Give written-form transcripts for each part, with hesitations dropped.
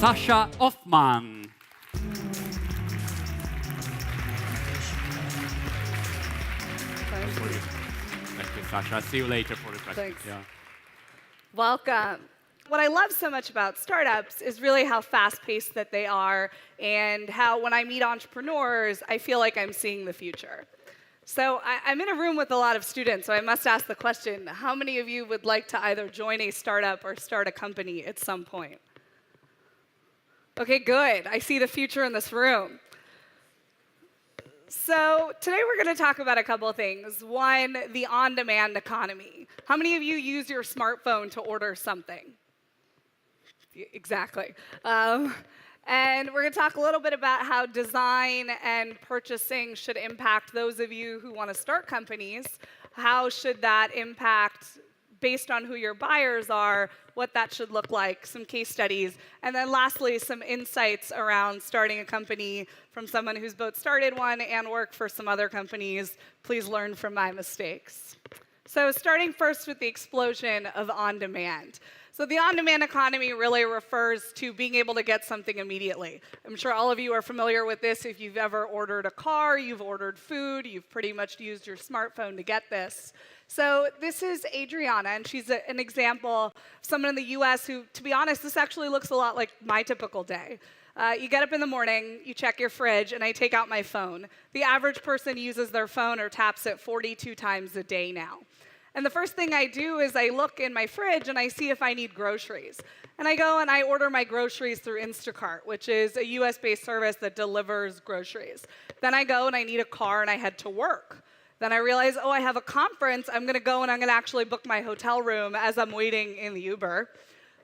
Sasha Hoffman. Thank you, Sasha. I'll see you later for the questions. Thanks. Yeah. Welcome. What I love so much about startups is really how fast-paced that they are, and how when I meet entrepreneurs, I feel like I'm seeing the future. So I'm in a room with a lot of students, so I must ask the question, how many of you would like to either join a startup or start a company at some point? Okay, good. I see the future in this room. So today we're going to talk about a couple of things. One, the on-demand economy. How many of you use your smartphone to order something? Exactly. And we're going to talk a little bit about how design and purchasing should impact those of you who want to start companies. How should that impact, based on who your buyers are, what that should look like, some case studies. And then lastly, some insights around starting a company from someone who's both started one and worked for some other companies. Please learn from my mistakes. So starting first with the explosion of on-demand. So the on-demand economy really refers to being able to get something immediately. I'm sure all of you are familiar with this. If you've ever ordered a car, you've ordered food, you've pretty much used your smartphone to get this. So this is Adriana, and she's an example of someone in the US who, to be honest, this actually looks a lot like my typical day. You get up in the morning, you check your fridge, and I take out my phone. The average person uses their phone or taps it 42 times a day now. And the first thing I do is I look in my fridge and I see if I need groceries. And I go and I order my groceries through Instacart, which is a US-based service that delivers groceries. Then I go and I need a car and I head to work. Then I realize, oh, I have a conference. I'm going to go and I'm going to actually book my hotel room as I'm waiting in the Uber.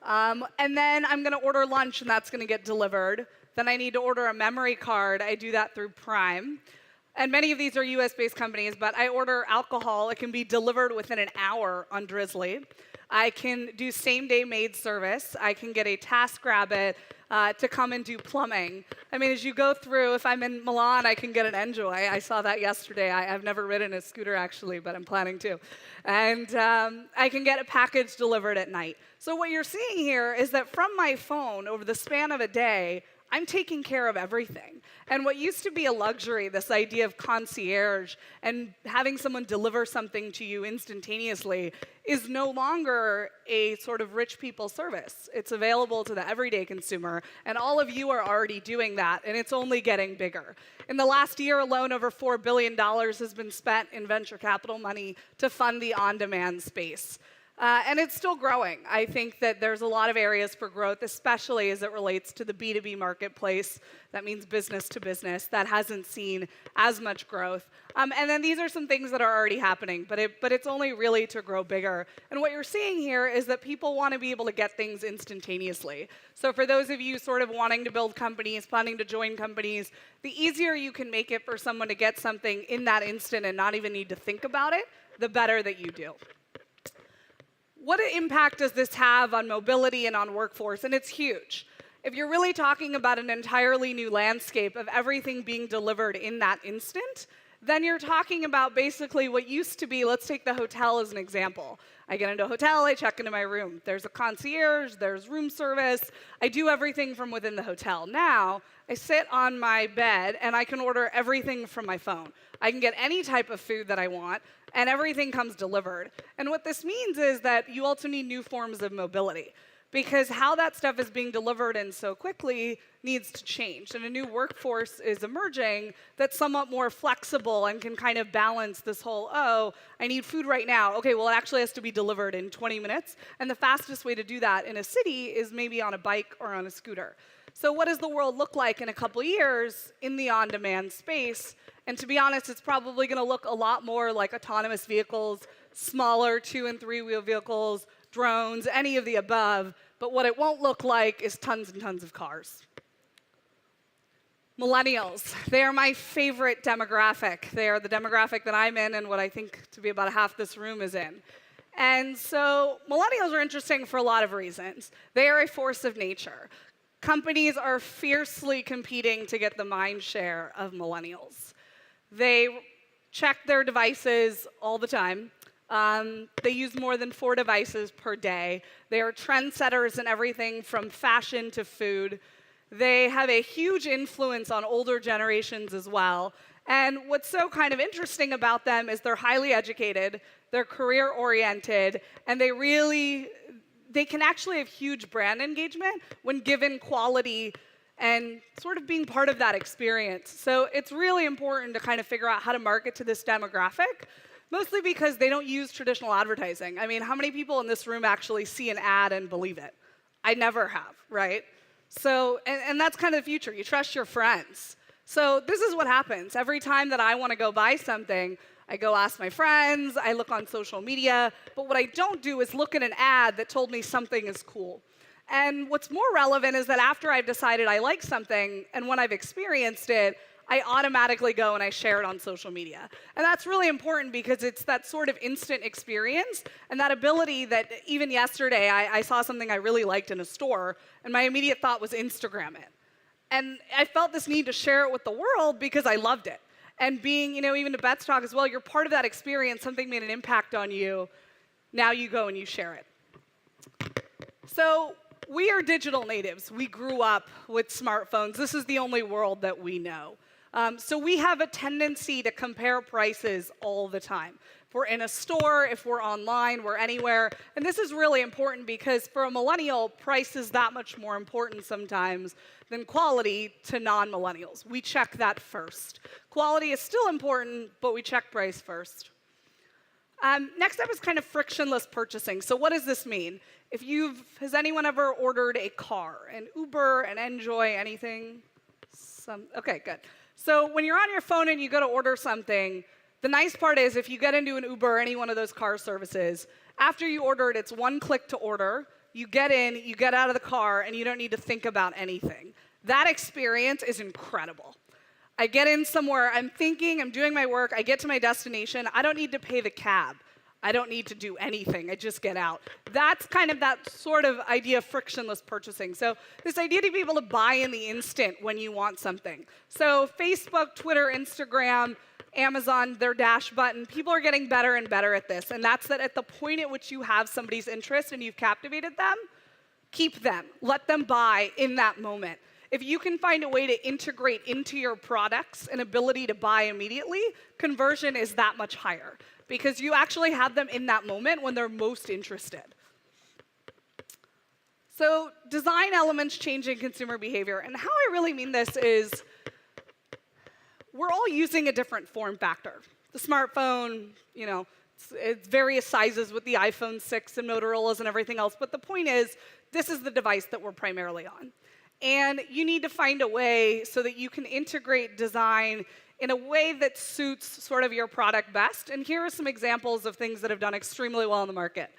And then I'm going to order lunch, and that's going to get delivered. Then I need to order a memory card. I do that through Prime. And many of these are US-based companies, but I order alcohol. It can be delivered within an hour on Drizzly. I can do same-day maid service. I can get a TaskRabbit to come and do plumbing. I mean, as you go through, if I'm in Milan, I can get an Enjoy. I saw that yesterday. I've never ridden a scooter, actually, but I'm planning to. And I can get a package delivered at night. So what you're seeing here is that from my phone, over the span of a day, I'm taking care of everything. And what used to be a luxury, this idea of concierge and having someone deliver something to you instantaneously, is no longer a sort of rich people service. It's available to the everyday consumer, and all of you are already doing that, and it's only getting bigger. In the last year alone, over $4 billion has been spent in venture capital money to fund the on-demand space. And it's still growing. I think that there's a lot of areas for growth, especially as it relates to the B2B marketplace. That means business to business. That hasn't seen as much growth. And then these are some things that are already happening, but it's only really to grow bigger. And what you're seeing here is that people want to be able to get things instantaneously. So for those of you sort of wanting to build companies, planning to join companies, the easier you can make it for someone to get something in that instant and not even need to think about it, the better that you do. What impact does this have on mobility and on workforce? And it's huge. If you're really talking about an entirely new landscape of everything being delivered in that instant, then you're talking about basically what used to be, let's take the hotel as an example. I get into a hotel, I check into my room. There's a concierge, there's room service. I do everything from within the hotel. Now, I sit on my bed and I can order everything from my phone. I can get any type of food that I want, and everything comes delivered. And what this means is that you also need new forms of mobility, because how that stuff is being delivered and so quickly needs to change. And a new workforce is emerging that's somewhat more flexible and can kind of balance this whole, oh, I need food right now. Okay, well, it actually has to be delivered in 20 minutes. And the fastest way to do that in a city is maybe on a bike or on a scooter. So what does the world look like in a couple years in the on-demand space? And to be honest, it's probably going to look a lot more like autonomous vehicles, smaller 2- and 3-wheel vehicles, drones, any of the above. But what it won't look like is tons and tons of cars. Millennials, they are my favorite demographic. They are the demographic that I'm in and what I think to be about half this room is in. And so millennials are interesting for a lot of reasons. They are a force of nature. Companies are fiercely competing to get the mind share of millennials. They check their devices all the time. They use more than 4 devices per day. They are trendsetters in everything from fashion to food. They have a huge influence on older generations as well. And what's so kind of interesting about them is they're highly educated, they're career-oriented, and they can actually have huge brand engagement when given quality and sort of being part of that experience. So it's really important to kind of figure out how to market to this demographic, mostly because they don't use traditional advertising. I mean, how many people in this room actually see an ad and believe it? I never have, right? So, and that's kind of the future. You trust your friends. So this is what happens. Every time that I want to go buy something, I go ask my friends, I look on social media, but what I don't do is look at an ad that told me something is cool. And what's more relevant is that after I've decided I like something, and when I've experienced it, I automatically go and I share it on social media. And that's really important because it's that sort of instant experience and that ability that even yesterday I saw something I really liked in a store, and my immediate thought was Instagram it. And I felt this need to share it with the world because I loved it. And being, even to Beth's talk as well, you're part of that experience, something made an impact on you, now you go and you share it. So we are digital natives. We grew up with smartphones. This is the only world that we know. So we have a tendency to compare prices all the time. If we're in a store, if we're online, we're anywhere. And this is really important because for a millennial, price is that much more important sometimes than quality to non-millennials. We check that first. Quality is still important, but we check price first. Next up is kind of frictionless purchasing. So what does this mean? Has anyone ever ordered a car, an Uber, an Enjoy, anything? Okay, good. So when you're on your phone and you go to order something, the nice part is if you get into an Uber or any one of those car services, after you order it, it's one click to order. You get in, you get out of the car, and you don't need to think about anything. That experience is incredible. I get in somewhere, I'm thinking, I'm doing my work, I get to my destination, I don't need to pay the cab. I don't need to do anything, I just get out. That's kind of that sort of idea of frictionless purchasing. So this idea to be able to buy in the instant when you want something. So Facebook, Twitter, Instagram, Amazon, their dash button, people are getting better and better at this. And that's that at the point at which you have somebody's interest and you've captivated them, keep them. Let them buy in that moment. If you can find a way to integrate into your products an ability to buy immediately, conversion is that much higher because you actually have them in that moment when they're most interested. So design elements changing consumer behavior. And how I really mean this is we're all using a different form factor. The smartphone, it's various sizes with the iPhone 6 and Motorola's and everything else. But the point is, this is the device that we're primarily on. And you need to find a way so that you can integrate design in a way that suits sort of your product best. And here are some examples of things that have done extremely well in the market.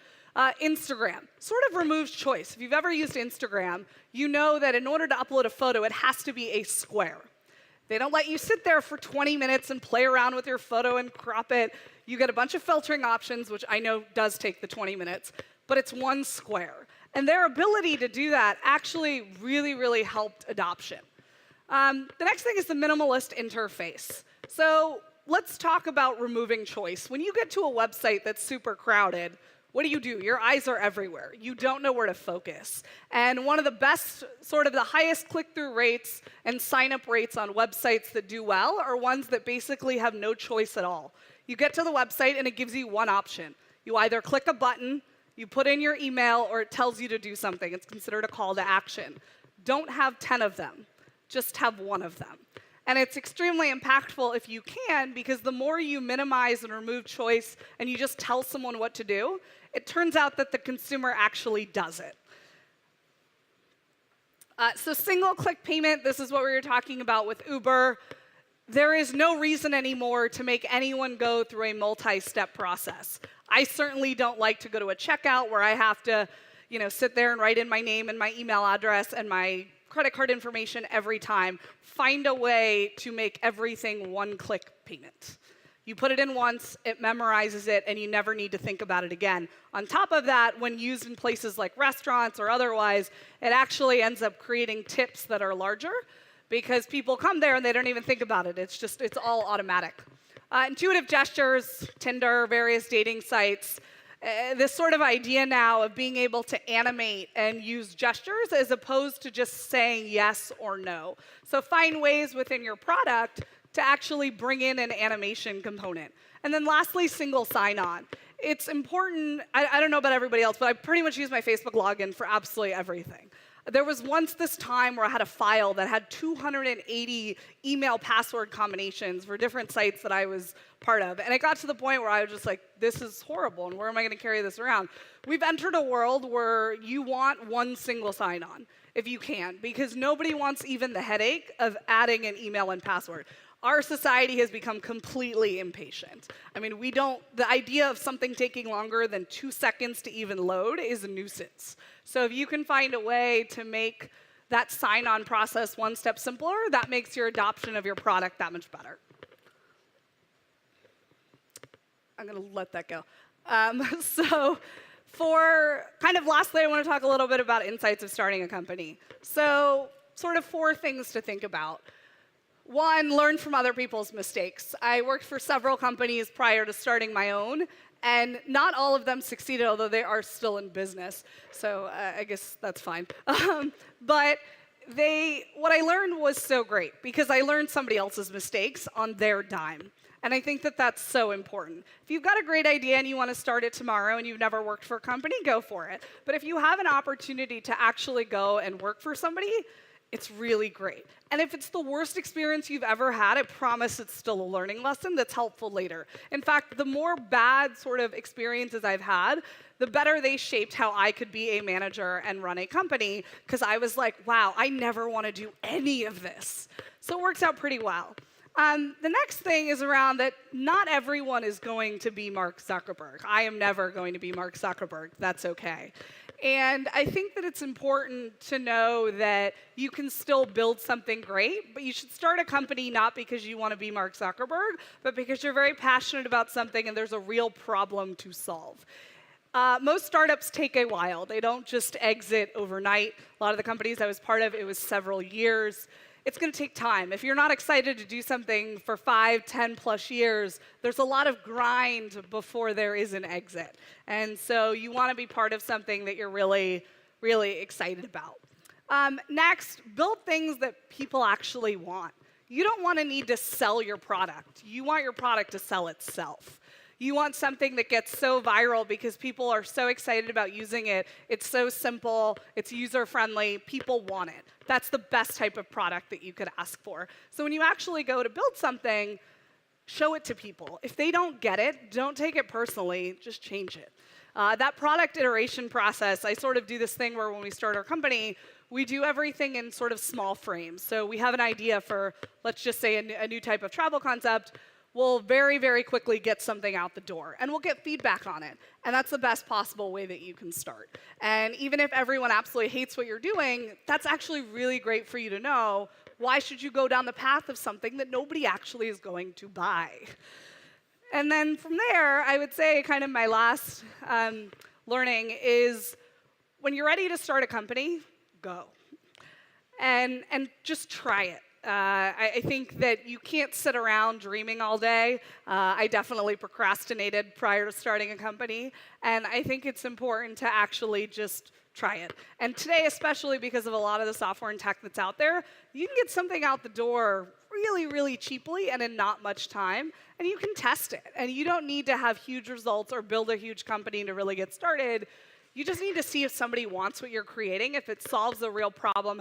Instagram sort of removes choice. If you've ever used Instagram, you know that in order to upload a photo, it has to be a square. They don't let you sit there for 20 minutes and play around with your photo and crop it. You get a bunch of filtering options, which I know does take the 20 minutes, but it's one square. And their ability to do that actually really, really helped adoption. The next thing is the minimalist interface. So let's talk about removing choice. When you get to a website that's super crowded, what do? Your eyes are everywhere. You don't know where to focus. And one of the best, sort of the highest click-through rates and sign-up rates on websites that do well are ones that basically have no choice at all. You get to the website and it gives you one option. You either click a button, you put in your email, or it tells you to do something. It's considered a call to action. Don't have 10 of them. Just have one of them. And it's extremely impactful if you can, because the more you minimize and remove choice and you just tell someone what to do, it turns out that the consumer actually does it. So single-click payment, this is what we were talking about with Uber. There is no reason anymore to make anyone go through a multi-step process. I certainly don't like to go to a checkout where I have to, sit there and write in my name and my email address and my credit card information every time. Find a way to make everything one-click payment. You put it in once, it memorizes it, and you never need to think about it again. On top of that, when used in places like restaurants or otherwise, it actually ends up creating tips that are larger because people come there and they don't even think about it. It's all automatic. Intuitive gestures, Tinder, various dating sites, this sort of idea now of being able to animate and use gestures as opposed to just saying yes or no. So find ways within your product to actually bring in an animation component. And then lastly, single sign-on. It's important, I don't know about everybody else, but I pretty much use my Facebook login for absolutely everything. There was once this time where I had a file that had 280 email password combinations for different sites that I was part of. And it got to the point where I was just like, this is horrible, and where am I going to carry this around? We've entered a world where you want one single sign-on, if you can, because nobody wants even the headache of adding an email and password. Our society has become completely impatient. I mean, the idea of something taking longer than 2 seconds to even load is a nuisance. So if you can find a way to make that sign-on process one step simpler, that makes your adoption of your product that much better. I'm going to let that go. So for kind of lastly, I want to talk a little bit about insights of starting a company. So sort of 4 things to think about. 1, learn from other people's mistakes. I worked for several companies prior to starting my own, and not all of them succeeded, although they are still in business. So I guess that's fine. But what I learned was so great, because I learned somebody else's mistakes on their dime. And I think that that's so important. If you've got a great idea and you want to start it tomorrow and you've never worked for a company, go for it. But if you have an opportunity to actually go and work for somebody, it's really great. And if it's the worst experience you've ever had, I promise it's still a learning lesson that's helpful later. In fact, the more bad sort of experiences I've had, the better they shaped how I could be a manager and run a company, because I was like, wow, I never want to do any of this. So it works out pretty well. The next thing is around that not everyone is going to be Mark Zuckerberg. I am never going to be Mark Zuckerberg. That's okay. And I think that it's important to know that you can still build something great, but you should start a company not because you want to be Mark Zuckerberg, but because you're very passionate about something and there's a real problem to solve. Most startups take a while. They don't just exit overnight. A lot of the companies I was part of, it was several years. It's going to take time. If you're not excited to do something for 5, 10 plus years, there's a lot of grind before there is an exit. And so you want to be part of something that you're really, really excited about. Next, build things that people actually want. You don't want to need to sell your product. You want your product to sell itself. You want something that gets so viral because people are so excited about using it. It's so simple. It's user-friendly. People want it. That's the best type of product that you could ask for. So when you actually go to build something, show it to people. If they don't get it, don't take it personally. Just change it. That product iteration process, I sort of do this thing where when we start our company, we do everything in sort of small frames. So we have an idea for, let's just say, a new type of travel concept. We'll very, very quickly get something out the door, and we'll get feedback on it. And that's the best possible way that you can start. And even if everyone absolutely hates what you're doing, that's actually really great for you to know. Why should you go down the path of something that nobody actually is going to buy? And then from there, I would say kind of my last learning is when you're ready to start a company, go. And just try it. I think that you can't sit around dreaming all day. I definitely procrastinated prior to starting a company, and I think it's important to actually just try it. And today, especially because of a lot of the software and tech that's out there, you can get something out the door really, really cheaply and in not much time, and you can test it. And you don't need to have huge results or build a huge company to really get started. You just need to see if somebody wants what you're creating, if it solves a real problem,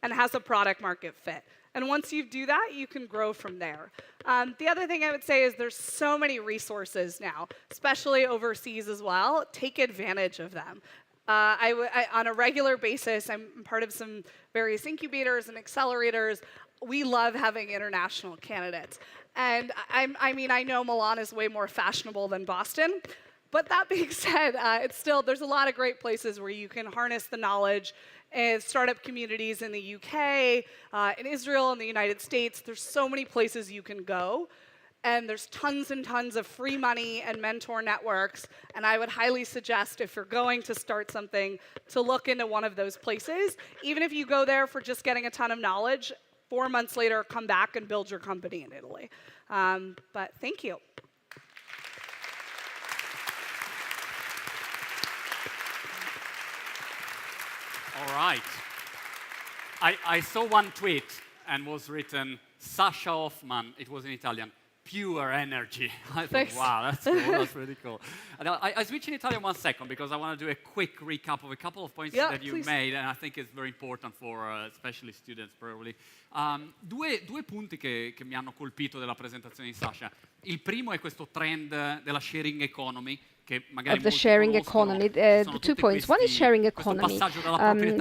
and has a product market fit. And once you do that, you can grow from there. The other thing I would say is there's so many resources now, especially overseas as well. Take advantage of them. On a regular basis, I'm part of some various incubators and accelerators. We love having international candidates. And I know Milan is way more fashionable than Boston. But that being said, there's a lot of great places where you can harness the knowledge. Startup communities in the UK, in Israel, in the United States. There's so many places you can go. And there's tons and tons of free money and mentor networks. And I would highly suggest, if you're going to start something, to look into one of those places. Even if you go there for just getting a ton of knowledge, 4 months later, come back and build your company in Italy. But thank you. All right. I saw one tweet and was written, Sasha Hoffman, it was in Italian, pure energy. I thought, Thanks. wow, that's cool, that's really cool. And I switch in Italian 1 second because I want to do a quick recap of a couple of points that you made, and I think it's very important for especially students probably. Due punti che mi hanno colpito della presentazione di Sasha. Il primo è questo trend della sharing economy, of the sharing economy. The 2 points. One is sharing economy.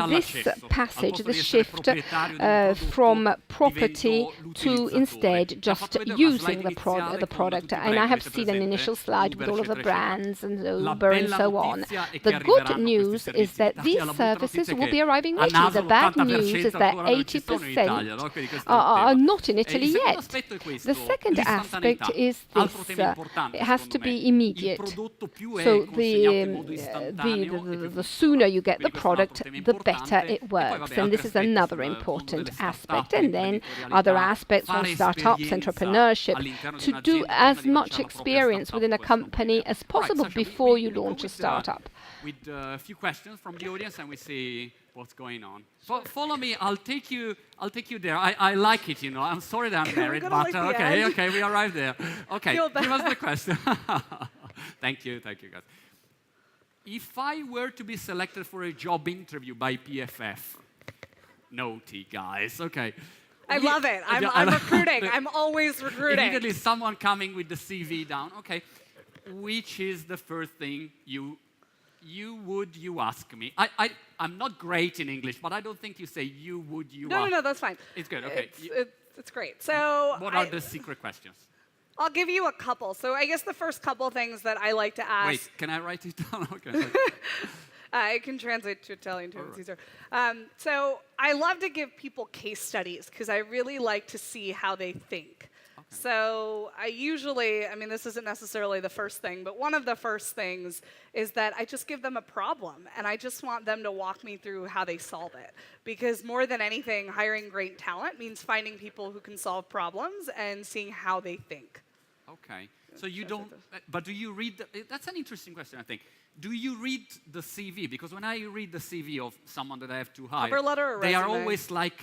This passage, this shift from property to instead just using the product. And I have seen an initial slide with all of the brands and Uber and so on. The good news is that these services will be arriving later. The bad news is that 80% are not in Italy yet. The second aspect is this. It has to be immediate. So the sooner you get the product, the better it works. And this is another important aspect. And then other aspects on startups, entrepreneurship, to do as much experience within a company as possible before you launch a startup. With a few questions from the audience, and we see what's going on. Follow me. I'll take you there. I like it, you know. I'm sorry that I'm married, but okay, we arrived there. Okay, give us the question. Thank you, guys. If I were to be selected for a job interview by PFF, naughty guys, okay. I love it. I'm recruiting. I'm always recruiting. Immediately someone coming with the CV down. Okay, which is the first thing you ask me? I'm not great in English, but I don't think you say you ask. No, that's fine. It's good, okay. It's great. So what are the secret questions? I'll give you a couple. So I guess the first couple things that I like to ask. Wait, can I write it down? Okay. I can translate to Italian too, it's easier. So I love to give people case studies because I really like to see how they think. So I mean, this isn't necessarily the first thing, but one of the first things is that I just give them a problem, and I just want them to walk me through how they solve it. Because more than anything, hiring great talent means finding people who can solve problems and seeing how they think. Okay. So you don't, but do you read, that's an interesting question, I think. Do you read the CV? Because when I read the CV of someone that I have to hire, cover letter or resume? They are always like,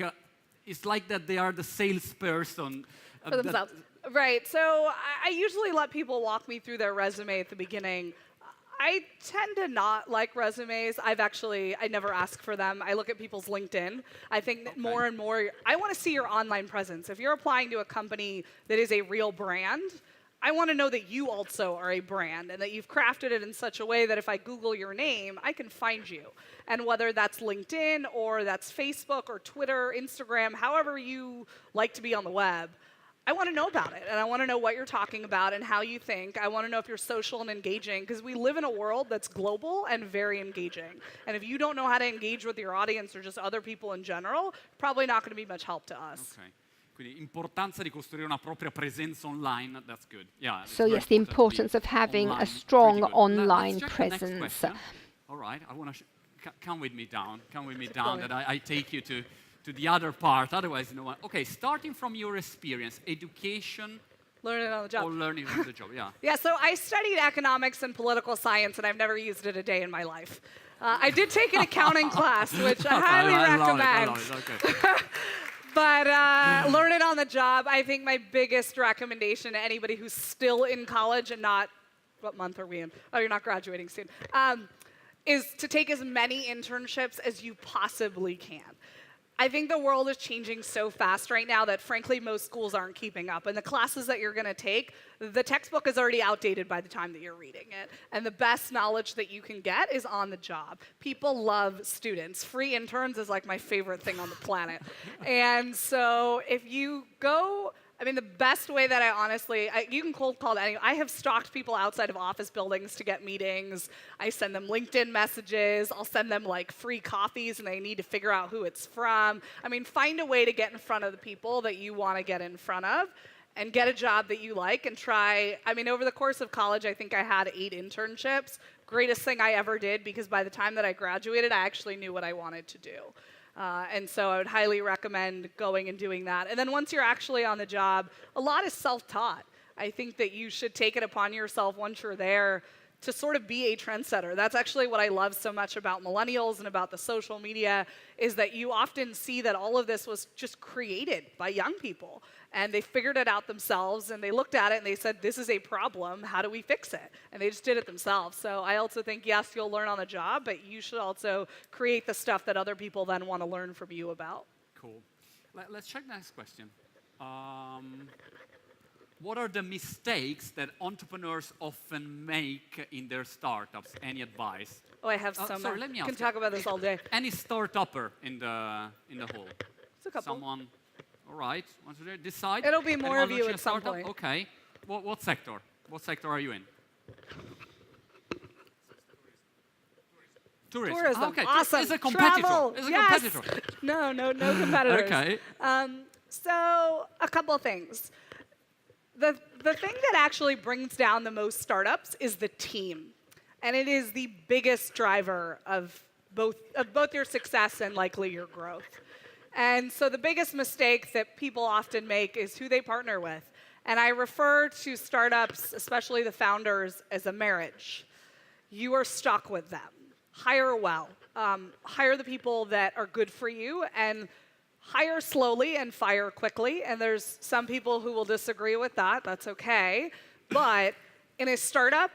it's like that they are the salesperson. For themselves. Right. So I usually let people walk me through their resume at the beginning. I tend to not like resumes. I never ask for them. I look at people's LinkedIn. I think more and more, I want to see your online presence. If you're applying to a company that is a real brand, I want to know that you also are a brand and that you've crafted it in such a way that if I Google your name, I can find you. And whether that's LinkedIn or that's Facebook or Twitter, Instagram, however you like to be on the web, I want to know about it, and I want to know what you're talking about and how you think. I want to know if you're social and engaging, because we live in a world that's global and very engaging. And if you don't know how to engage with your audience or just other people in general, probably not going to be much help to us. Okay. Quindi importanza di costruire una propria presenza online, that's good. Yeah. So yes, the importance of having a strong online presence. All right, I want to come with me down. Come with me down. That I take you to the other part. Otherwise, no one. Okay, starting from your experience, education. Learning on the job. Or learning on the job, yeah. Yeah, so I studied economics and political science, and I've never used it a day in my life. I did take an accounting class, which I highly recommend. I love it. Okay. But learn it on the job. I think my biggest recommendation to anybody who's still in college and not, what month are we in? Oh, you're not graduating soon. Is to take as many internships as you possibly can. I think the world is changing so fast right now that, frankly, most schools aren't keeping up. And the classes that you're going to take, the textbook is already outdated by the time that you're reading it. And the best knowledge that you can get is on the job. People love students. Free interns is like my favorite thing on the planet. And so if you go... I mean, the best way that you can cold call anyone. I have stalked people outside of office buildings to get meetings. I send them LinkedIn messages. I'll send them like free coffees and they need to figure out who it's from. I mean, find a way to get in front of the people that you want to get in front of and get a job that you like and try. I mean, over the course of college, I think I had 8 internships. Greatest thing I ever did because by the time that I graduated, I actually knew what I wanted to do. And so I would highly recommend going and doing that. And then once you're actually on the job, a lot is self-taught. I think that you should take it upon yourself once you're there to sort of be a trendsetter. That's actually what I love so much about Millennials and about the social media, is that you often see that all of this was just created by young people. And they figured it out themselves, and they looked at it and they said, this is a problem, how do we fix it? And they just did it themselves. So I also think, yes, you'll learn on the job, but you should also create the stuff that other people then want to learn from you about. Cool. Let's check the next question. What are the mistakes that entrepreneurs often make in their startups? Any advice? Oh, I have so sorry, many. let me I ask can talk about this all day. Any startupper in the hall? It's a couple. Someone. All right. Want to decide? It'll be more Anyone of you launching at a some startup? point. Okay. What sector? What sector are you in? Tourism. Okay. Awesome. It's a competitor. Travel. It's a yes. competitor. No competitors. Okay. So a couple of things. The thing that actually brings down the most startups is the team. And it is the biggest driver of both your success and likely your growth. And so the biggest mistake that people often make is who they partner with. And I refer to startups, especially the founders, as a marriage. You are stuck with them. Hire well. Hire the people that are good for you, and hire slowly and fire quickly. And there's some people who will disagree with that. That's okay. But in a startup,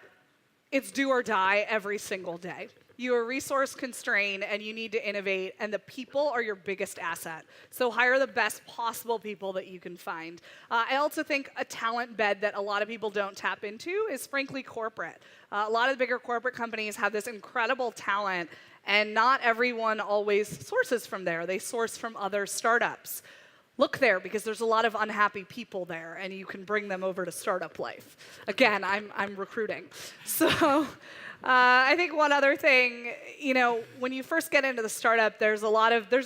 it's do or die every single day. You are resource constrained and you need to innovate, and the people are your biggest asset. So hire the best possible people that you can find. I also think a talent bed that a lot of people don't tap into is frankly corporate. A lot of the bigger corporate companies have this incredible talent, and not everyone always sources from there. They source from other startups. Look there, because there's a lot of unhappy people there, and you can bring them over to startup life. Again, I'm recruiting. So I think one other thing, when you first get into the startup, there's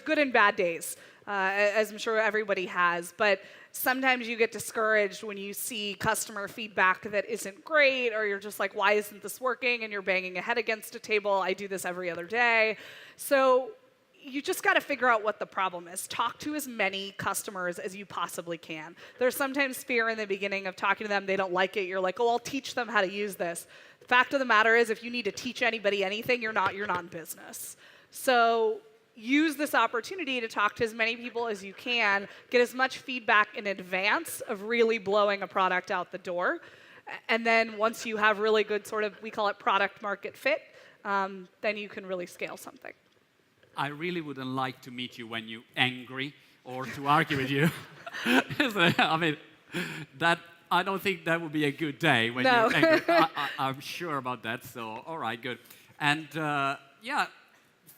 good and bad days, as I'm sure everybody has. But sometimes you get discouraged when you see customer feedback that isn't great, or you're just like, why isn't this working? And you're banging your head against a table. I do this every other day. So you just got to figure out what the problem is. Talk to as many customers as you possibly can. There's sometimes fear in the beginning of talking to them. They don't like it. You're like, oh, I'll teach them how to use this. The fact of the matter is, if you need to teach anybody anything, you're not in business. So use this opportunity to talk to as many people as you can, get as much feedback in advance of really blowing a product out the door. And then once you have really good we call it product market fit, then you can really scale something. I really wouldn't like to meet you when you're angry or to argue with you. I mean, I don't think that would be a good day when you're angry. I'm sure about that. So, all right, good. And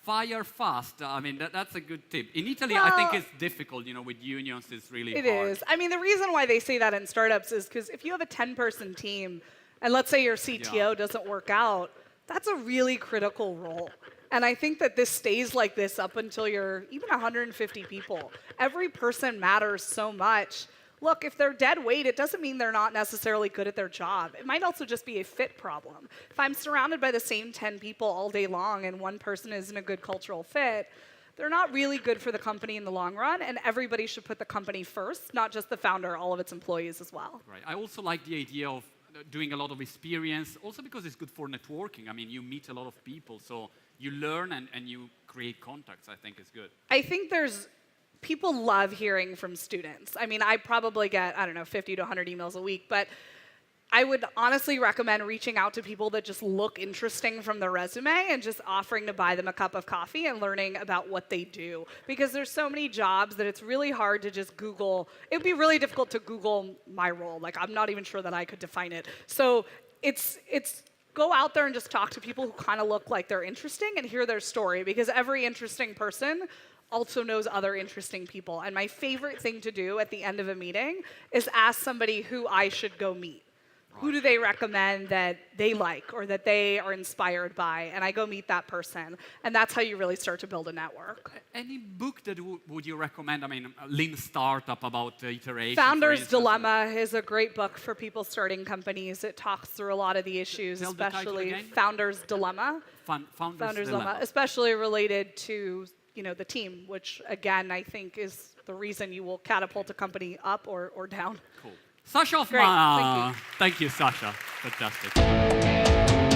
fire fast. I mean, that's a good tip. In Italy, I think it's difficult. With unions, it's really hard. It is. I mean, the reason why they say that in startups is because if you have a 10-person team, and let's say your CTO doesn't work out, that's a really critical role. And I think that this stays like this up until you're even 150 people. Every person matters so much. Look, if they're dead weight, it doesn't mean they're not necessarily good at their job. It might also just be a fit problem. If I'm surrounded by the same 10 people all day long and one person isn't a good cultural fit, they're not really good for the company in the long run, and everybody should put the company first, not just the founder, all of its employees as well. Right. I also like the idea of doing a lot of experience, also because it's good for networking. I mean, you meet a lot of people, so you learn and you create contacts. I think it's good. I think people love hearing from students. I mean, I probably get, 50 to 100 emails a week, but I would honestly recommend reaching out to people that just look interesting from their resume and just offering to buy them a cup of coffee and learning about what they do. Because there's so many jobs that it's really hard to just Google. It would be really difficult to Google my role. Like, I'm not even sure that I could define it. So it's go out there and just talk to people who kind of look like they're interesting and hear their story, because every interesting person also knows other interesting people. And my favorite thing to do at the end of a meeting is ask somebody who I should go meet. Right. Who do they recommend that they like or that they are inspired by? And I go meet that person. And that's how you really start to build a network. Any book that would you recommend? I mean, Lean Startup about iteration. Founder's Dilemma is a great book for people starting companies. It talks through a lot of the issues, especially Founder's Dilemma. Founder's Dilemma. Especially related to the team, which again I think is the reason you will catapult a company up or down. Cool. Sasha Hoffman. Great. Thank you. Thank you, Sasha. Fantastic.